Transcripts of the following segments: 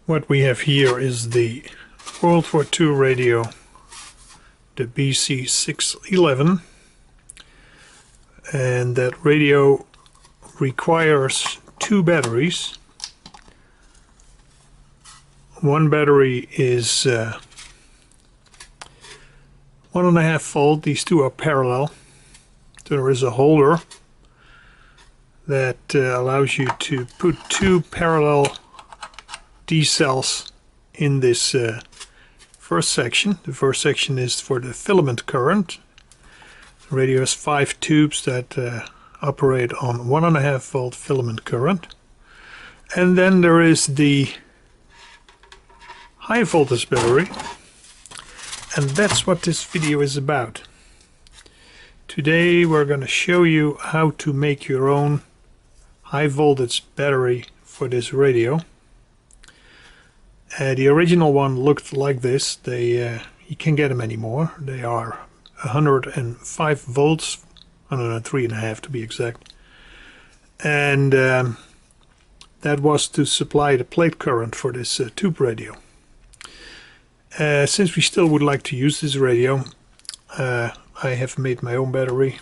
What we have here is the World War II radio, the BC-611, and that radio requires two batteries. One battery is 1.5 volt. These two are parallel. So there is a holder that allows you to put two parallel D cells in this first section. The first section is for the filament current. The radio has 5 tubes that operate on 1.5 volt filament current. And then there is the high voltage battery, and that's what this video is about. Today we're going to show you how to make your own high voltage battery for this radio. The original one looked like this. You can't get them anymore. They are 105 volts, 103.5 to be exact, and that was to supply the plate current for this tube radio. Since we still would like to use this radio, I have made my own battery,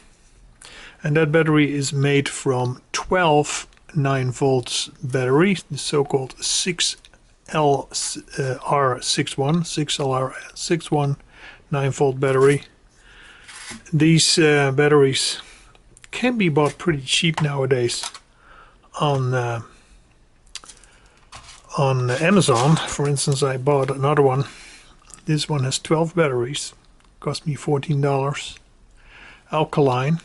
and that battery is made from 12 9 volts batteries, the so-called 6LR61 9 volt battery. These batteries can be bought pretty cheap nowadays on Amazon. For instance, I bought another one. This one has 12 batteries, cost me $14. Alkaline.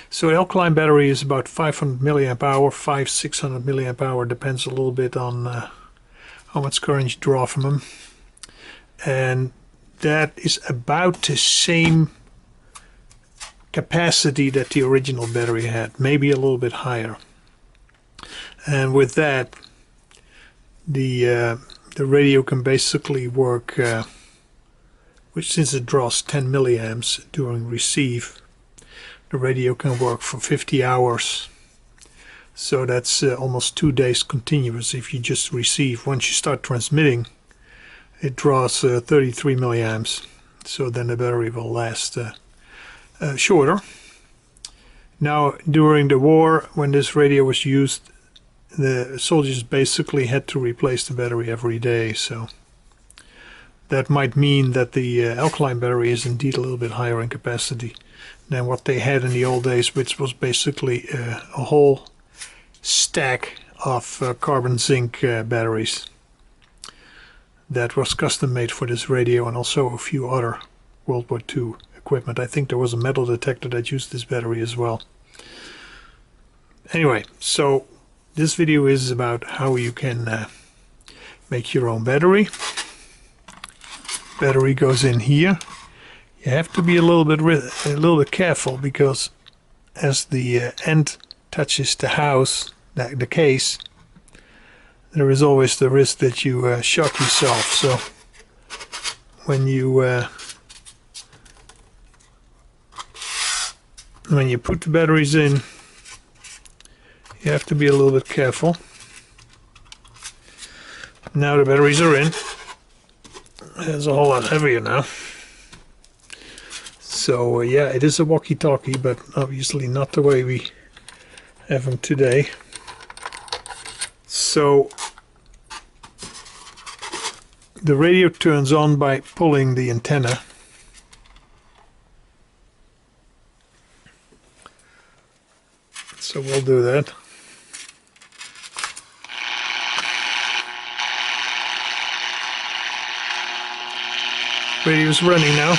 So an alkaline battery is about 500 milliamp hour, 500-600 milliamp hour, depends a little bit on how much current you draw from them. And that is about the same capacity that the original battery had, maybe a little bit higher. And with that, the radio can basically work, which since it draws 10 milliamps during receive, the radio can work for 50 hours. So that's almost 2 days continuous if you just receive. Once you start transmitting, it draws 33 milliamps. So then the battery will last shorter. Now, during the war, when this radio was used, the soldiers basically had to replace the battery every day, so that might mean that the alkaline battery is indeed a little bit higher in capacity than what they had in the old days, which was basically a whole stack of carbon zinc batteries that was custom made for this radio, and also a few other World War II equipment. I think there was a metal detector that used this battery as well. Anyway, so this video is about how you can make your own battery. Battery goes in here. You have to be a little bit careful, because as the end touches the house, the case, there is always the risk that you shock yourself. So when you put the batteries in, you have to be a little bit careful. Now the batteries are in. It's a whole lot heavier now. So yeah, it is a walkie-talkie, but obviously not the way we have them today. So the radio turns on by pulling the antenna. So we'll do that. Radio's running now.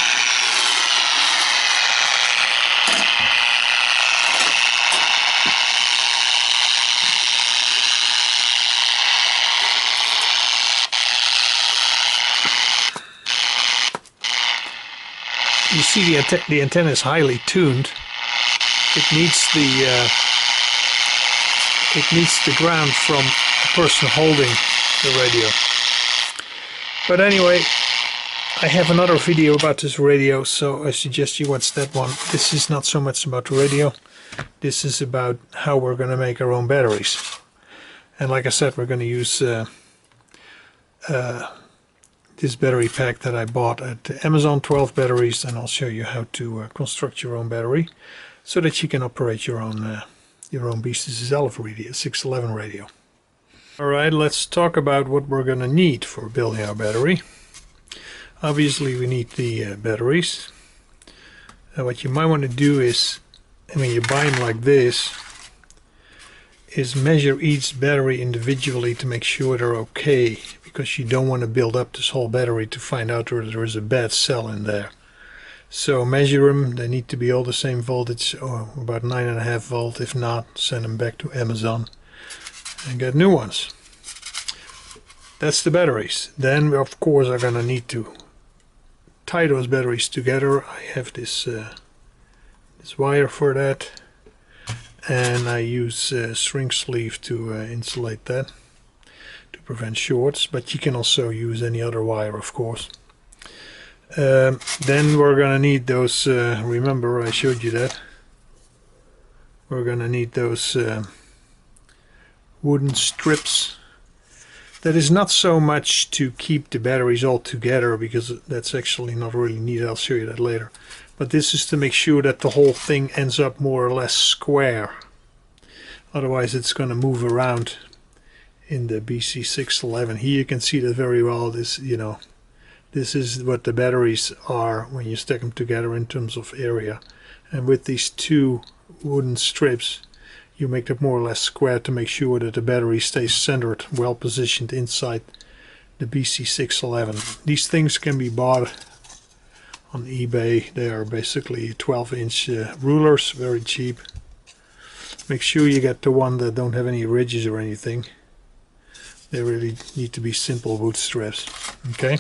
You see the antenna is highly tuned. It needs the ground from the person holding the radio. But anyway, I have another video about this radio, so I suggest you watch that one. This is not so much about the radio. This is about how we're going to make our own batteries. And like I said, we're going to use this battery pack that I bought at Amazon, 12 batteries, and I'll show you how to construct your own battery so that you can operate your own BC-611 radio. Alright, let's talk about what we're going to need for building our battery. Obviously we need the batteries. What you might want to do is, when you buy them like this, is measure each battery individually to make sure they're okay, because you don't want to build up this whole battery to find out whether there is a bad cell in there. So measure them, they need to be all the same voltage, or about 9.5 volt. If not, send them back to Amazon and get new ones. That's the batteries. Then we of course are going to need to tie those batteries together. I have this wire for that, and I use shrink sleeve to insulate that to prevent shorts, but you can also use any other wire, of course. Then we're going to need those, remember I showed you that, we're going to need those wooden strips. That is not so much to keep the batteries all together, because that's actually not really needed. I'll show you that later. But this is to make sure that the whole thing ends up more or less square. Otherwise it's going to move around in the BC-611. Here you can see that very well. This, this is what the batteries are when you stack them together in terms of area. And with these two wooden strips, you make it more or less square to make sure that the battery stays centered, well positioned inside the BC-611. These things can be bought on eBay. They are basically 12-inch rulers, very cheap. Make sure you get the one that don't have any ridges or anything. They really need to be simple wood strips. Okay.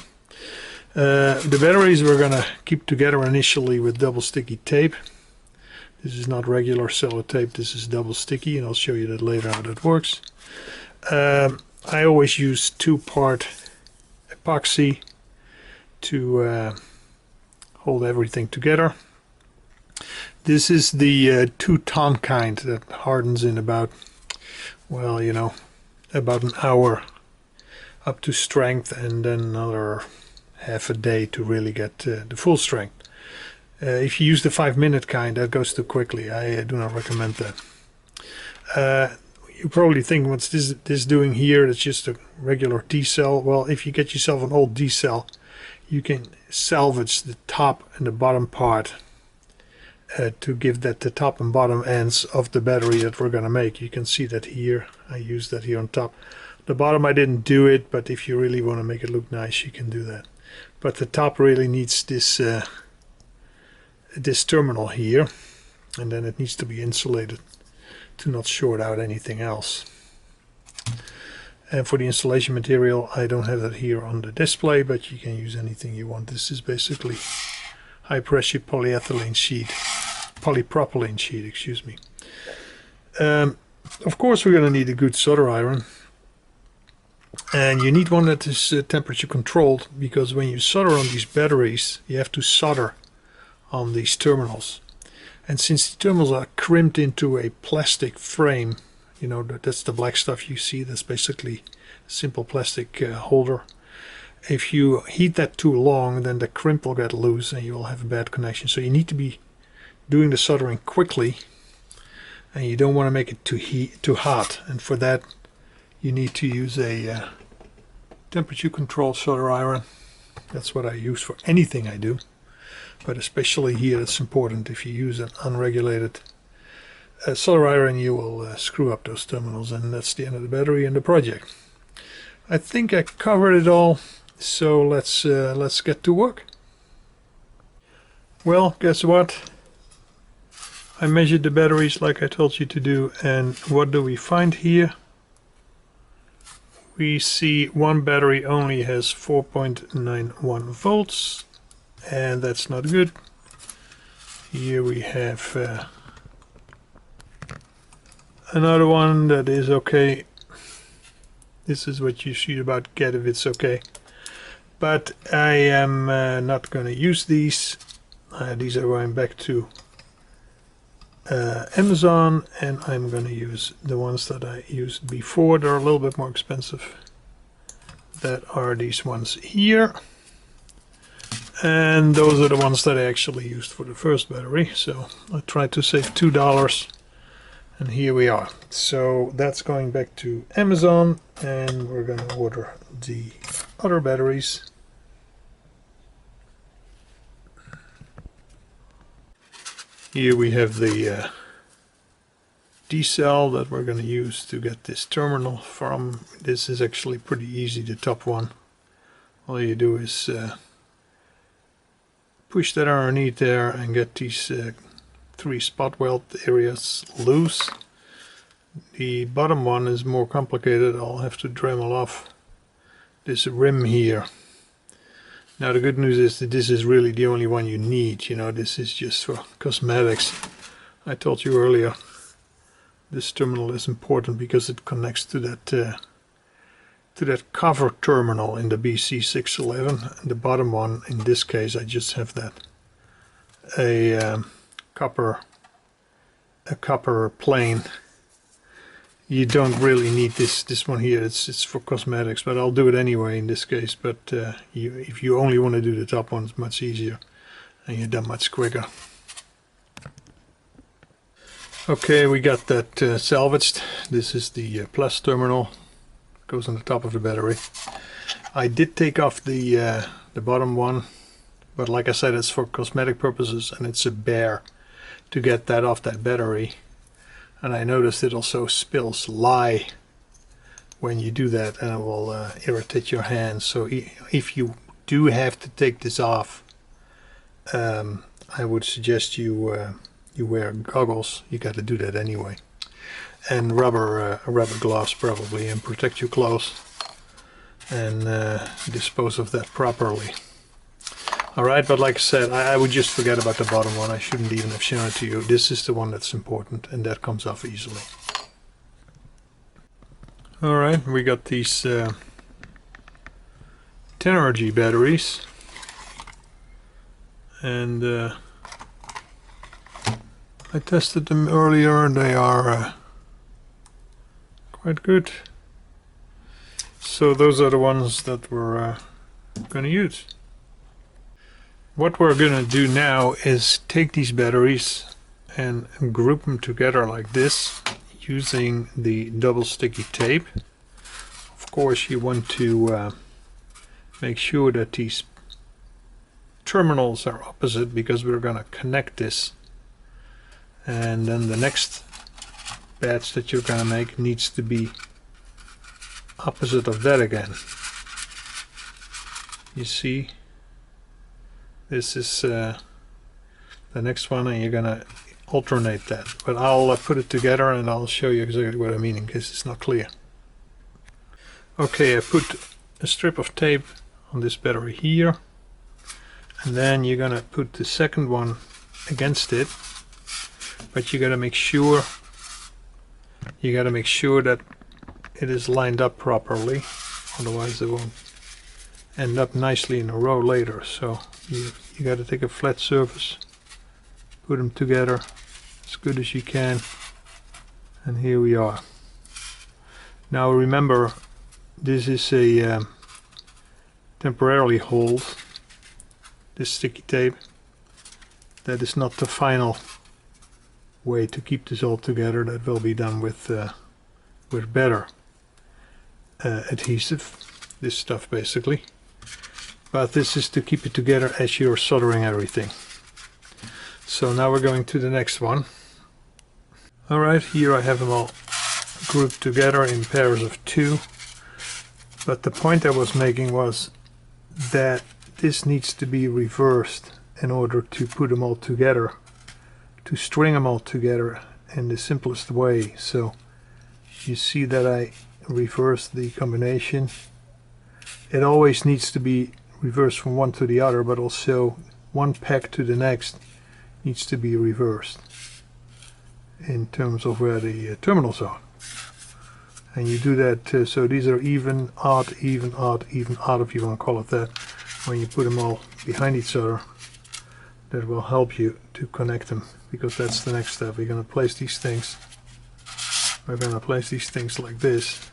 The batteries we're going to keep together initially with double sticky tape. This is not regular sellotape, this is double sticky, and I'll show you that later how that works. I always use 2-part epoxy to hold everything together. This is the 2-ton kind that hardens in about, well, about an hour up to strength, and then another half a day to really get the full strength. If you use the 5-minute kind, that goes too quickly. I do not recommend that. You probably think, what's this doing here? It's just a regular D-cell. Well, if you get yourself an old D-cell, you can salvage the top and the bottom part to give that the top and bottom ends of the battery that we're going to make. You can see that here. I used that here on top. The bottom I didn't do it, but if you really want to make it look nice, you can do that. But the top really needs this this terminal here, and then it needs to be insulated to not short out anything else. And for the insulation material, I don't have that here on the display, but you can use anything you want. This is basically high pressure polyethylene sheet, polypropylene sheet, excuse me. Of course we're going to need a good solder iron, and you need one that is temperature controlled, because when you solder on these batteries, you have to solder on these terminals, and since the terminals are crimped into a plastic frame, that's the black stuff you see, that's basically a simple plastic holder. If you heat that too long, then the crimp will get loose and you will have a bad connection. So you need to be doing the soldering quickly, and you don't want to make it too hot, and for that you need to use a temperature controlled solder iron. That's what I use for anything I do. But especially here it's important. If you use an unregulated solder iron, you will screw up those terminals, and that's the end of the battery and the project. I think I covered it all, so let's get to work. Well, guess what? I measured the batteries like I told you to do, and what do we find here? We see one battery only has 4.91 volts. And that's not good. Here we have another one that is okay. This is what you should about get if it's okay. But I am not going to use these. These are going back to Amazon, and I'm going to use the ones that I used before. They're a little bit more expensive that are these ones here, and those are the ones that I actually used for the first battery. So I tried to save $2, and here we are. So that's going back to Amazon, and we're going to order the other batteries. Here we have the D-cell that we're going to use to get this terminal from. This is actually pretty easy, the top one. All you do is push that underneath there and get these 3 spot weld areas loose. The bottom one is more complicated. I'll have to Dremel off this rim here. Now the good news is that this is really the only one you need. You know, this is just for cosmetics. I told you earlier, this terminal is important because it connects to that cover terminal in the BC-611. And the bottom one, in this case, I just have that a copper plane. You don't really need this one here. It's for cosmetics, but I'll do it anyway in this case. But if you only want to do the top one, it's much easier and you're done much quicker. Okay, we got that salvaged. This is the plus terminal. Goes on the top of the battery. I did take off the bottom one, but like I said, it's for cosmetic purposes, and it's a bear to get that off that battery. And I noticed it also spills lye when you do that, and it will irritate your hands. So if you do have to take this off, I would suggest you wear goggles. You got to do that anyway, and rubber gloves probably, and protect your clothes and dispose of that properly. Alright, but like I said, I would just forget about the bottom one. I shouldn't even have shown it to you. This is the one that's important, and that comes off easily. Alright, we got these 10RG batteries, and I tested them earlier, and they are quite good. So those are the ones that we're going to use. What we're going to do now is take these batteries and group them together like this using the double sticky tape. Of course, you want to make sure that these terminals are opposite, because we're going to connect this, and then the next batch that you're going to make needs to be opposite of that again. You see, this is the next one, and you're going to alternate that. But I'll put it together and I'll show you exactly what I mean in case it's not clear. Okay, I put a strip of tape on this battery here, and then you're going to put the second one against it, but you got to make sure that it is lined up properly, otherwise it won't end up nicely in a row later. So you got to take a flat surface, put them together as good as you can, and here we are. Now remember, this is a temporarily hold, this sticky tape. That is not the final way to keep this all together. That will be done with better adhesive, this stuff basically. But this is to keep it together as you're soldering everything. So now we're going to the next one. Alright, here I have them all grouped together in pairs of 2. But the point I was making was that this needs to be reversed in order to put them all together, to string them all together in the simplest way. So you see that I reversed the combination. It always needs to be reversed from one to the other, but also one peg to the next needs to be reversed in terms of where the terminals are. And you do that, so these are even, odd, even, odd, even, odd, if you want to call it that. When you put them all behind each other, that will help you to connect them, because that's the next step. We're going to place these things. We're going to place these things like this.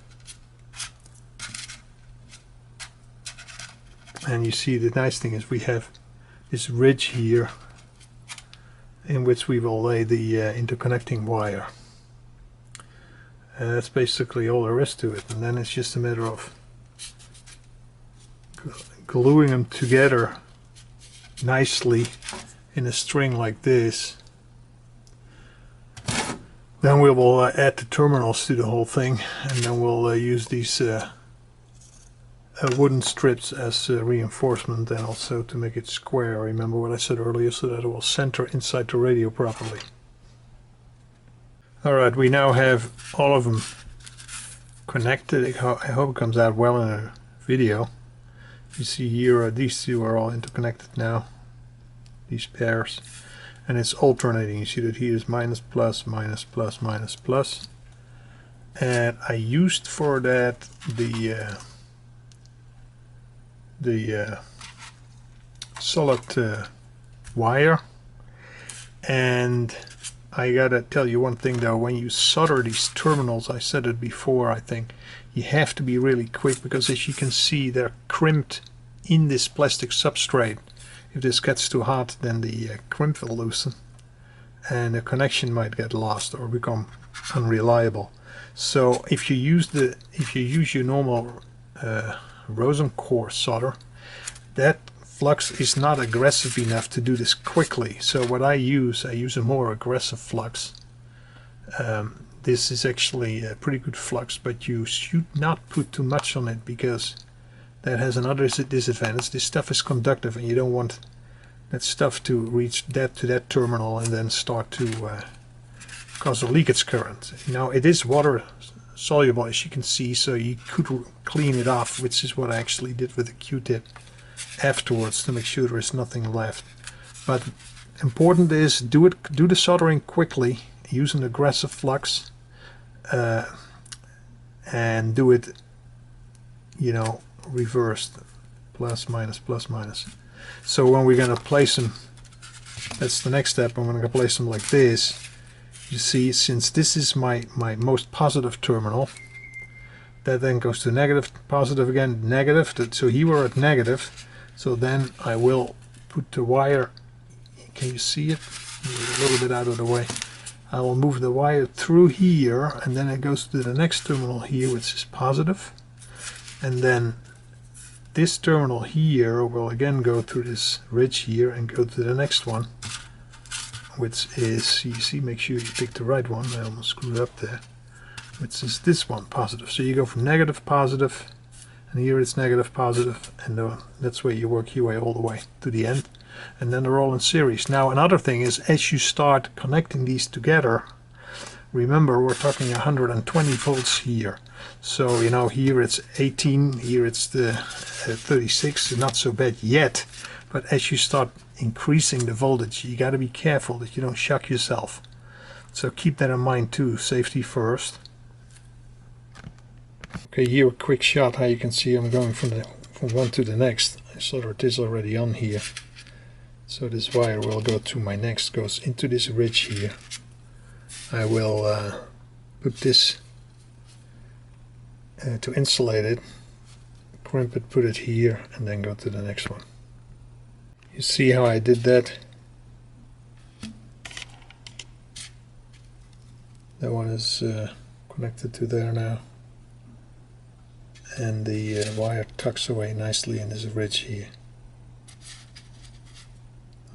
And you see the nice thing is we have this ridge here in which we will lay the interconnecting wire. And that's basically all there is to it. And then it's just a matter of gluing them together nicely in a string like this. Then we will add the terminals to the whole thing, and then we'll use these wooden strips as reinforcement, and also to make it square. Remember what I said earlier, so that it will center inside the radio properly. Alright, we now have all of them connected. I hope it comes out well in a video. You see here these two are all interconnected now, these pairs, and it's alternating. You see that here is minus plus, minus plus, minus plus, and I used for that the solid wire. And I gotta tell you one thing though, when you solder these terminals, I said it before, I think you have to be really quick, because as you can see they're crimped in this plastic substrate. If this gets too hot, then the crimp will loosen and the connection might get lost or become unreliable. So if you use your normal Rosen core solder, that flux is not aggressive enough to do this quickly. So what I use a more aggressive flux. This is actually a pretty good flux, but you should not put too much on it, because that has another disadvantage. This stuff is conductive, and you don't want that stuff to reach to that terminal and then start to cause a leakage current. Now it is water soluble, as you can see, so you could clean it off, which is what I actually did with a Q-tip afterwards to make sure there is nothing left. But important is do the soldering quickly, use an aggressive flux, and do it, you know, reversed, plus minus plus minus. So when we're going to place them, that's the next step. I'm going to place them like this. You see, since this is my most positive terminal, that then goes to negative, positive again, negative. So here we're at negative. So then I will put the wire, can you see it? A little bit out of the way. I will move the wire through here, and then it goes to the next terminal here, which is positive. And then this terminal here will again go through this ridge here and go to the next one, which is, you see, make sure you pick the right one. I almost screwed up there. Which is this one, positive. So you go from negative, positive, and here it's negative, positive, and that's where you work your way all the way to the end. And then they're all in series. Now another thing is, as you start connecting these together, remember we're talking 120 volts here. So you know, here it's 18, here it's the 36, not so bad yet. But as you start increasing the voltage, you got to be careful that you don't shock yourself. So keep that in mind too, safety first. Okay, here a quick shot how you can see I'm going from one to the next. I soldered this already on here. So this wire will go to my next, goes into this ridge here. I will put this to insulate it, crimp it, put it here, and then go to the next one. You see how I did that? That one is connected to there now. And the wire tucks away nicely in this ridge here.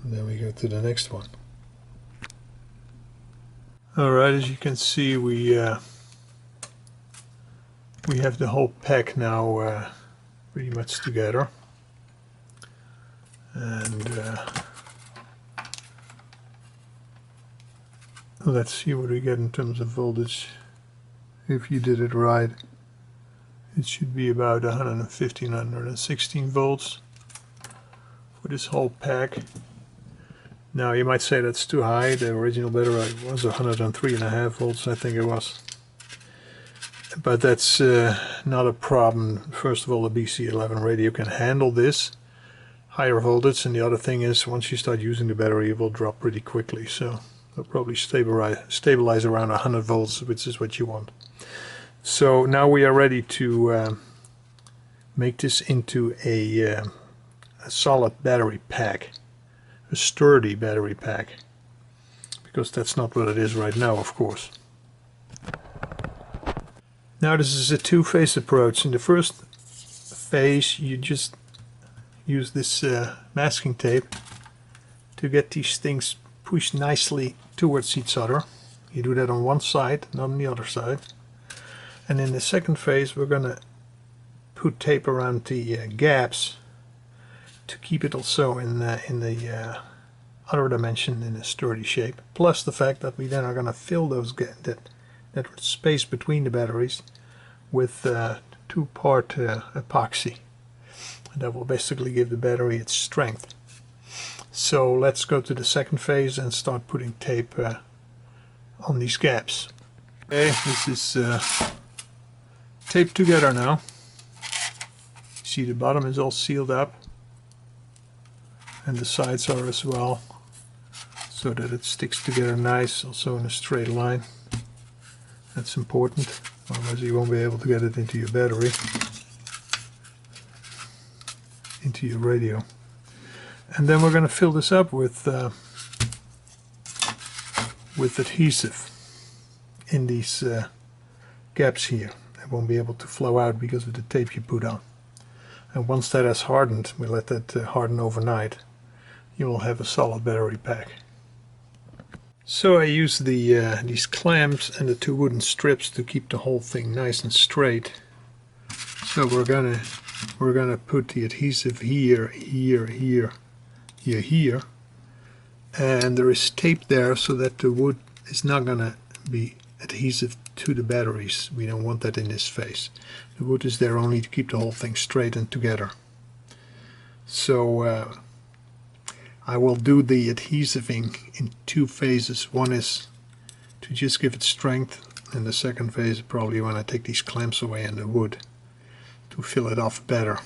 And then we go to the next one. Alright, as you can see, we have the whole pack now pretty much together. And let's see what we get in terms of voltage. If you did it right, it should be about 115, 116 volts for this whole pack. Now you might say that's too high. The original battery was 103.5 volts, I think it was. But that's not a problem. First of all, the BC-11 radio can handle this higher voltage, and the other thing is, once you start using the battery, it will drop pretty quickly. So it'll probably stabilize around 100 volts, which is what you want. So now we are ready to make this into a solid battery pack, a sturdy battery pack, because that's not what it is right now, of course. Now this is a two-phase approach. In the first phase you just use this masking tape to get these things pushed nicely towards each other. You do that on one side, not on the other side. And in the second phase we're going to put tape around the gaps to keep it also in the other dimension in a sturdy shape. Plus the fact that we then are going to fill those that space between the batteries with two-part epoxy. And that will basically give the battery its strength. So let's go to the second phase and start putting tape on these gaps. Okay, this is taped together now. See, the bottom is all sealed up and the sides are as well, so that it sticks together nice, also in a straight line. That's important, otherwise you won't be able to get it into your battery, into your radio. And then we're going to fill this up with adhesive in these gaps here. It won't be able to flow out because of the tape you put on. And once that has hardened, we let that harden overnight, you will have a solid battery pack. So I use these clamps and the two wooden strips to keep the whole thing nice and straight. So we're gonna put the adhesive here, here, here, here, here, and there is tape there so that the wood is not gonna be adhesive to the batteries. We don't want that in this phase. The wood is there only to keep the whole thing straight and together. So I will do the adhesiving in two phases. One is to just give it strength, and the second phase is probably when I take these clamps away and the wood to fill it off better.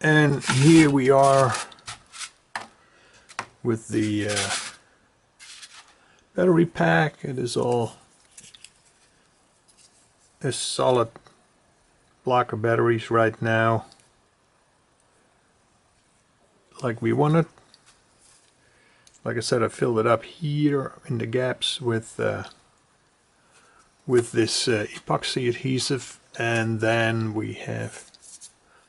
And here we are with the battery pack. It is all a solid block of batteries right now, like we wanted. Like I said, I filled it up here in the gaps with this epoxy adhesive, and then we have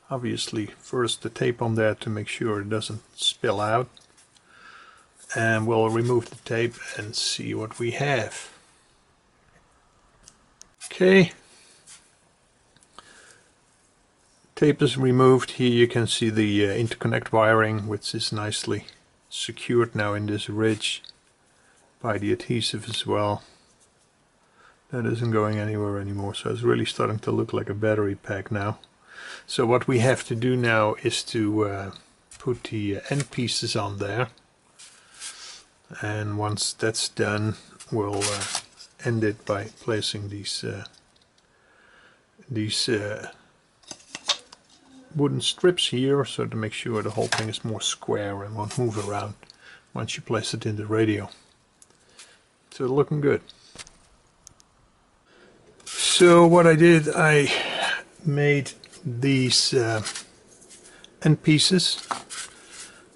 obviously first the tape on there to make sure it doesn't spill out, and we'll remove the tape and see what we have. Okay, tape is removed. Here you can see the interconnect wiring, which is nicely secured now in this ridge by the adhesive as well. That isn't going anywhere anymore, so it's really starting to look like a battery pack now. So what we have to do now is to put the end pieces on there, and once that's done we'll end it by placing these wooden strips here, so to make sure the whole thing is more square and won't move around once you place it in the radio. So looking good. So what I did, I made these end pieces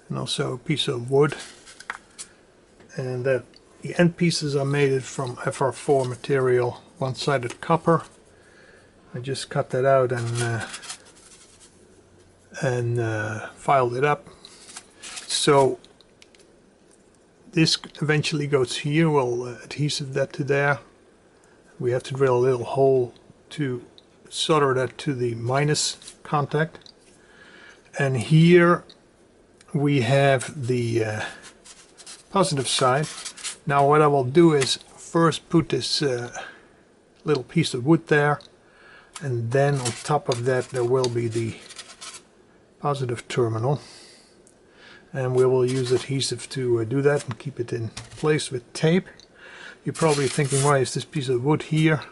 and also a piece of wood, and that the end pieces are made from FR4 material, one-sided copper. I just cut that out and filed it up. So this eventually goes here. We'll adhesive that to there. We have to drill a little hole to solder that to the minus contact, and here we have the positive side. Now what I will do is first put this little piece of wood there, and then on top of that there will be the positive terminal, and we will use adhesive to do that and keep it in place with tape. You're probably thinking, why is this piece of wood here?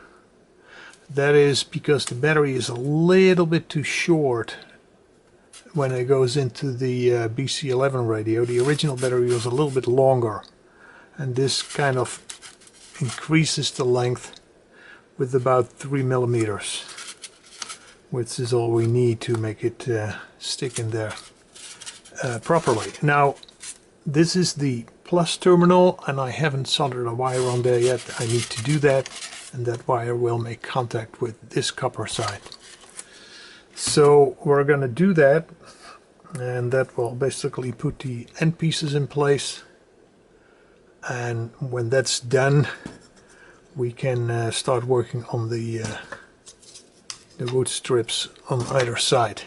That is because the battery is a little bit too short when it goes into the BC-11 radio. The original battery was a little bit longer, and this kind of increases the length with about 3 millimeters. which is all we need to make it stick in there properly. Now this is the plus terminal, and I haven't soldered a wire on there yet. I need to do that, and that wire will make contact with this copper side. So we're going to do that, and that will basically put the end pieces in place. And when that's done, we can start working on the wood strips on either side.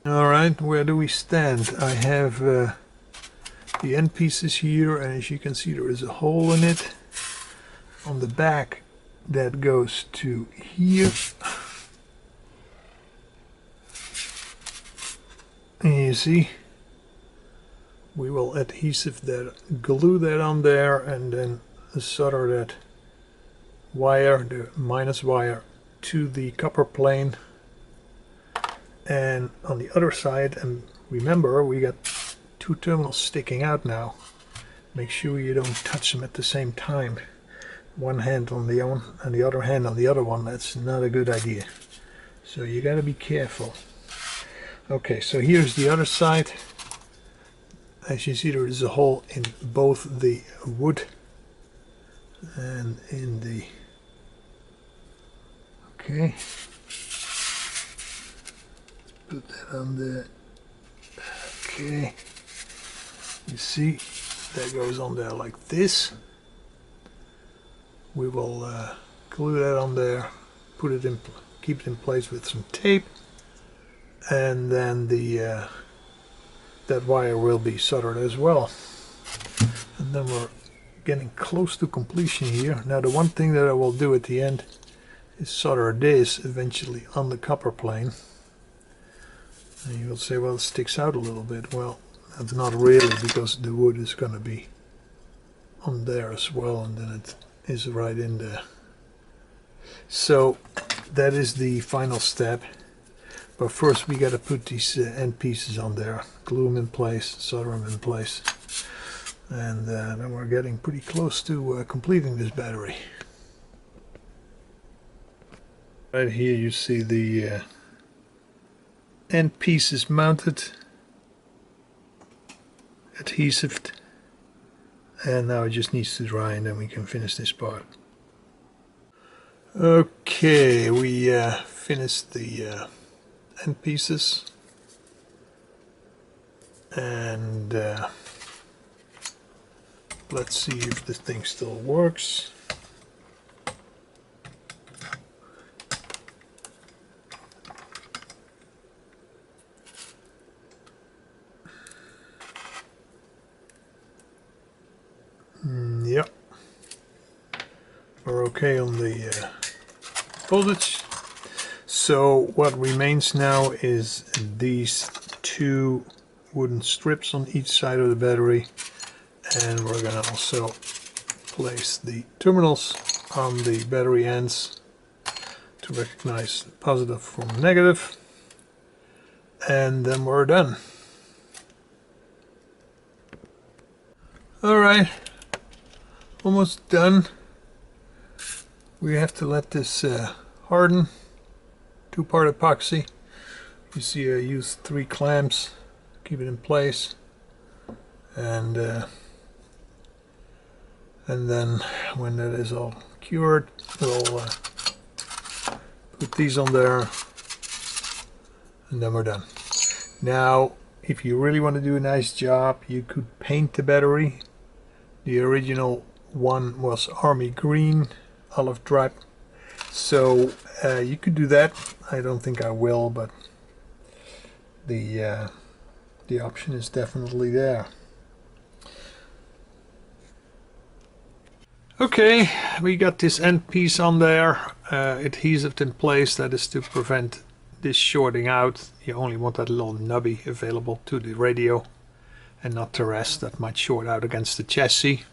Alright, where do we stand? I have the end pieces here, and as you can see there is a hole in it on the back that goes to here. And you see, we will glue that on there, and then solder that wire, the minus wire, to the copper plane. And on the other side, and remember we got two terminals sticking out now, make sure you don't touch them at the same time. One hand on the one and the other hand on the other one. That's not a good idea, so you got to be careful. Okay, so here's the other side. As you see, there is a hole in both the wood and in the... Okay, put that on there. Okay, you see that goes on there like this. We will glue that on there, put it in, keep it in place with some tape, and then the that wire will be soldered as well. And then we're getting close to completion here. Now the one thing that I will do at the end is solder this eventually on the copper plane. And you will say, well, it sticks out a little bit. Well, that's not really, because the wood is going to be on there as well, and then it is right in there. So that is the final step. But first we got to put these end pieces on there, glue them in place, solder them in place, and then we're getting pretty close to completing this battery. Right here you see the end pieces mounted, adhesived, and now it just needs to dry, and then we can finish this part. Okay, we finished the end pieces, and let's see if this thing still works. Yep, we're okay on the voltage. So what remains now is these two wooden strips on each side of the battery, and we're going to also place the terminals on the battery ends to recognize positive from negative, and then we're done. Alright, almost done. We have to let this harden. Two-part epoxy. You see I used 3 clamps, keep it in place, and then when that is all cured, we'll put these on there, and then we're done. Now if you really want to do a nice job, you could paint the battery. The original one was army green, olive drab, so you could do that. I don't think I will, but the option is definitely there. Okay, we got this end piece on there, adhesived in place. That is to prevent this shorting out. You only want that little nubby available to the radio, and not the rest. That might short out against the chassis,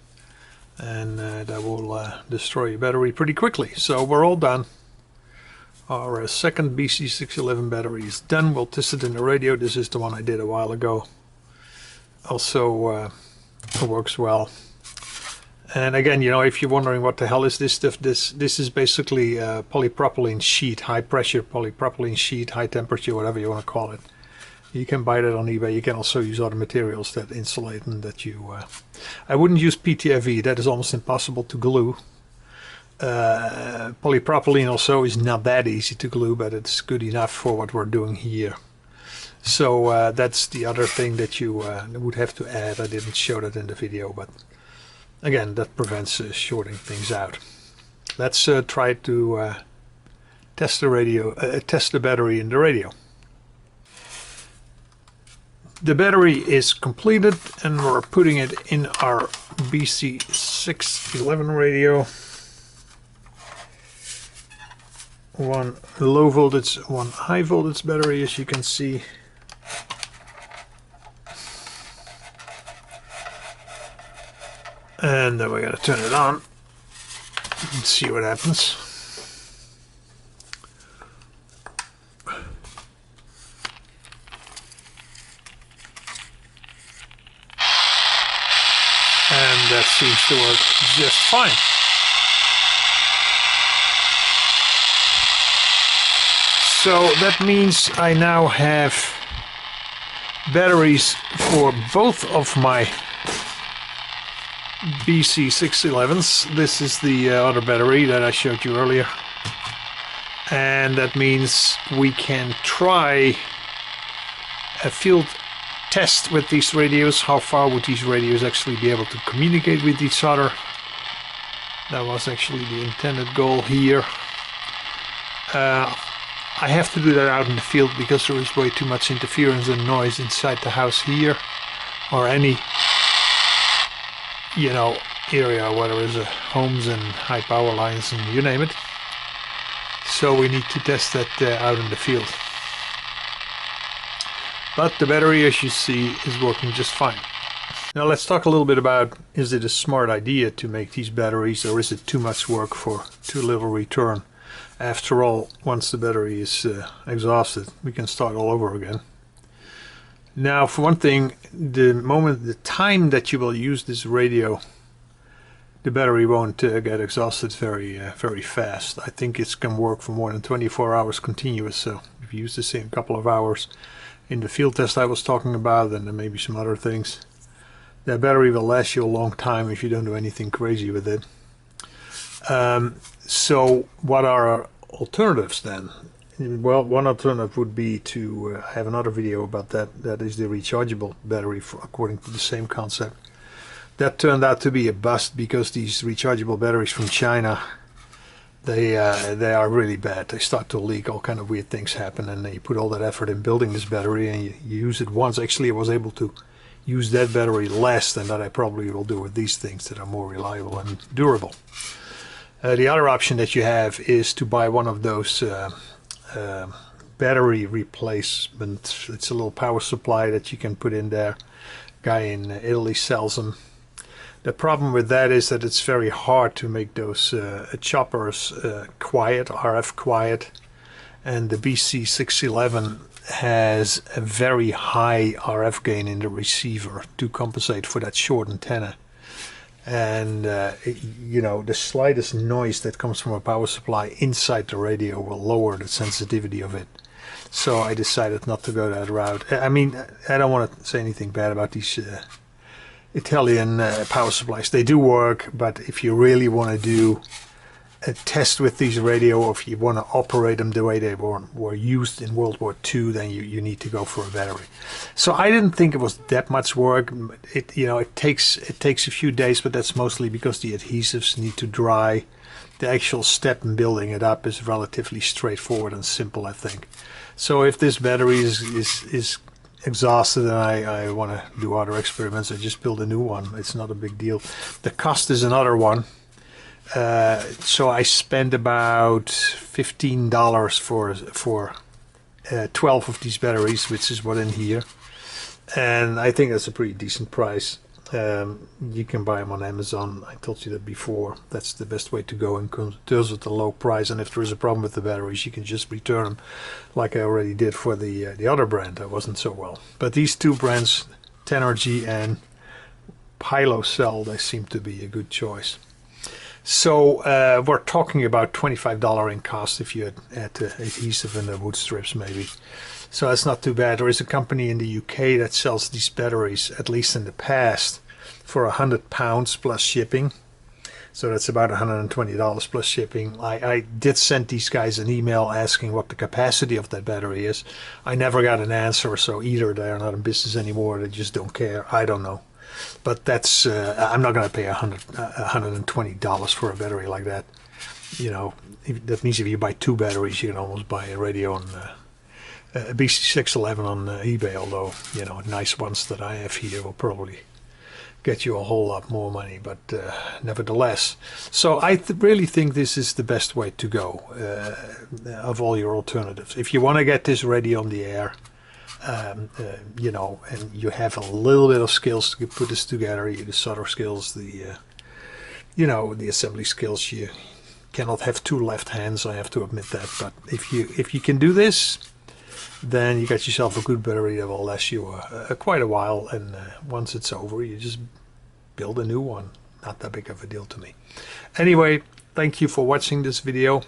and that will destroy your battery pretty quickly. So we're all done. Our second BC-611 battery is done. We'll test it in the radio. This is the one I did a while ago. Also works well. And again, you know, if you're wondering what the hell is this stuff, this is basically polypropylene sheet, high pressure polypropylene sheet, high temperature, whatever you want to call it. You can buy that on eBay. You can also use other materials that insulate and that you... I wouldn't use PTFE, that is almost impossible to glue. Polypropylene also is not that easy to glue, but it's good enough for what we're doing here. So that's the other thing that you would have to add. I didn't show that in the video, but again, that prevents shorting things out. Let's try to test the radio, test the battery in the radio. The battery is completed, and we're putting it in our BC-611 radio. One low voltage, one high voltage battery, as you can see. And then we gotta turn it on and see what happens. And that seems to work just fine. So that means I now have batteries for both of my BC-611s. This is the other battery that I showed you earlier. And that means we can try a field test with these radios. How far would these radios actually be able to communicate with each other? That was actually the intended goal here. I have to do that out in the field because there is way too much interference and noise inside the house here, or any, you know, area where there is homes and high power lines and you name it. So we need to test that out in the field. But the battery, as you see, is working just fine. Now let's talk a little bit about, is it a smart idea to make these batteries, or is it too much work for too little return? After all, once the battery is exhausted, we can start all over again. Now, for one thing, the time that you will use this radio, the battery won't get exhausted very fast. I think it can work for more than 24 hours continuous. So if you use the same couple of hours in the field test I was talking about, and then maybe some other things, that battery will last you a long time if you don't do anything crazy with it. So what are our alternatives then? Well, one alternative would be to have another video about that. That is the rechargeable battery, according to the same concept. That turned out to be a bust because these rechargeable batteries from China, they are really bad. They start to leak, all kind of weird things happen, and you put all that effort in building this battery and you use it once. Actually, I was able to use that battery less than that I probably will do with these things that are more reliable and durable. The other option that you have is to buy one of those battery replacement. It's a little power supply that you can put in there. Guy in Italy sells them. The problem with that is that it's very hard to make those choppers quiet, RF quiet, and the BC-611 has a very high RF gain in the receiver to compensate for that short antenna. And you know, the slightest noise that comes from a power supply inside the radio will lower the sensitivity of it. So I decided not to go that route. I mean, I don't want to say anything bad about these Italian power supplies. They do work, but if you really want to do a test with these radio, or if you want to operate them the way they were used in World War II, then you need to go for a battery. So I didn't think it was that much work. It takes a few days, but that's mostly because the adhesives need to dry. The actual step in building it up is relatively straightforward and simple, I think. So if this battery is exhausted and I want to do other experiments, I just build a new one. It's not a big deal. The cost is another one. So I spent about $15 for 12 of these batteries, which is what in here, and I think that's a pretty decent price. You can buy them on Amazon. I told you that before. That's the best way to go in terms of the low price. And if there is a problem with the batteries, you can just return them, like I already did for the other brand that wasn't so well. But these two brands, Tenergy and Pilo cell, they seem to be a good choice. So we're talking about $25 in cost if you add the adhesive and the wood strips maybe. So that's not too bad. There is a company in the UK that sells these batteries, at least in the past, for £100 plus shipping. So that's about $120 plus shipping. I did send these guys an email asking what the capacity of that battery is. I never got an answer, so either they're not in business anymore, they just don't care. I don't know. But that's I'm not going to pay $120 for a battery like that. You know, that means if you buy 2 batteries, you can almost buy a radio on a BC-611 on eBay. Although, you know, nice ones that I have here will probably get you a whole lot more money, but nevertheless. So I really think this is the best way to go of all your alternatives. If you want to get this ready on the air, you know, and you have a little bit of skills to put this together, the solder skills, the you know, the assembly skills. You cannot have 2 left hands, I have to admit that, but if you can do this, then you got yourself a good battery that will last you quite a while, and once it's over, you just build a new one. Not that big of a deal to me. Anyway, thank you for watching this video,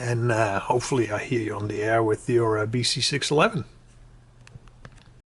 and hopefully I hear you on the air with your BC-611.